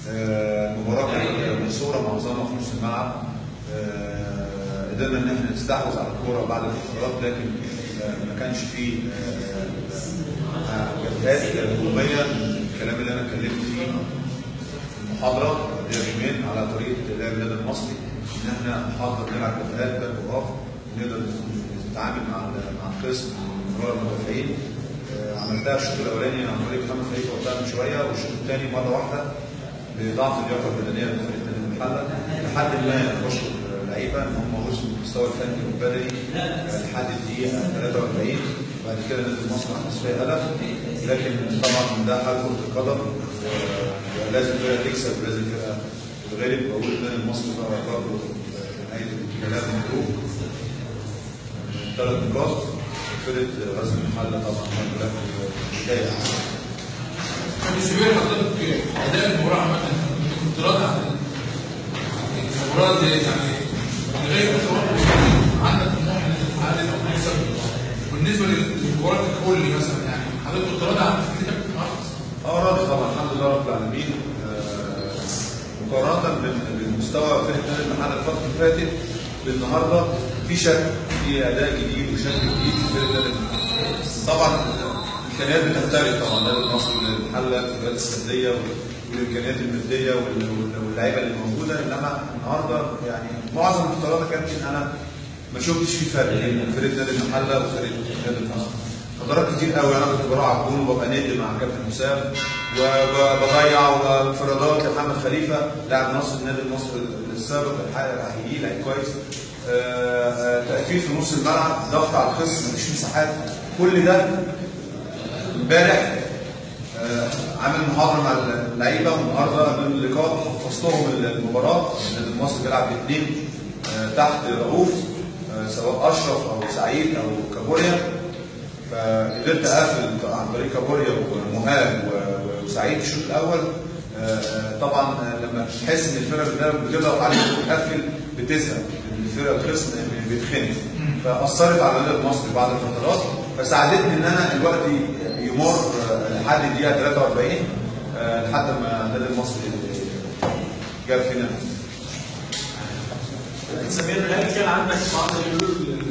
المباراه كانت صوره معظمها في نص الملعب. قدرنا ان احنا نستحوذ على الكوره بعد الفترات، لكن ما كانش فيه جبهات هجوميه. الكلام اللي انا اتكلمت فيه في المحاضره قبل يومين على طريقه لعب النادي المصري، ان احنا نحضر نلعب جبهات باك وراف، ونقدر نتعامل مع الخصم من ورا المدافعين. عملتها الشوط الاولاني عن طريق محمد خليفه وقتها من شويه، والشوط الثاني مره واحده بضعف اللياقه البدنيه لفريق نادي المحله، لحد ما بشكر اللعيبه ان هم وصلوا للمستوى الفني والبدني لحد الدقيقه 43. بعد كده نادي المصري حدث فيها هدف، لكن طبعا ده حال كره القدم، لازم فرقه تكسب ولازم فرقه تتغلب. بقول النادي المصري برضه في نهايه الكلام مبروك 3 نقاط. فرقه غزل المحله طبعا الحمد لله بدايه احسن. بالنسبه لي حضرتك اداء المباراه عامه كنت راضي عن المباراه دي، يعني لغايه عندك طموح ان تتعادل او تكسب. بالنسبه للمباراه الكل مثلا، يعني حضرتك كنت راضي عن فرقتك النهارده؟ راضي طبعا الحمد لله رب العالمين. مقارنه بالمستوى فرقه نادي المحله الفتره اللي فاتت بالنهارده في شكل، في اداء جديد وشكل جديد في فرقه نادي المحله. طبعا الامكانيات بتختلف طبعا، النادي المصري والمحله في الفئات السديه والامكانيات الماديه واللعيبه اللي موجوده، انما النهارده يعني معظم الفترات كانت انا ما شفتش في فرق بين فرقه نادي المحله وفرقه نادي المصري. فترات كتير قوي انا كنت بروح على الجون وببقى نادي مع كابتن حسام وبضيع وانفرادات لمحمد خليفه لاعب نصر النادي المصري السابق الحقيقي لعيب كويس. تأثير في نص الملعب، ضغط على الخصم، مفيش مساحات. كل ده امبارح عامل محاضره مع اللعيبه، والنهارده قبل اللقاء حفظتهم المباراه. النادي المصري بيلعب باثنين تحت رؤوف، سواء اشرف او سعيد او كابوريا، فقدرت اقفل عن طريق كابوريا ومهاب وسعيد الشوط الاول. طبعا لما تحس ان الفرقه بتضغط عليك وبتقفل بتزهق، الفرقه الخصم بيتخنق، فاثرت على النادي المصري بعض الفترات، فساعدتني ان انا الوقت يمر لحد الدقيقه 43 لحد ما النادي المصري جاب فينا. سمير، هل كان عندك بعض الحلول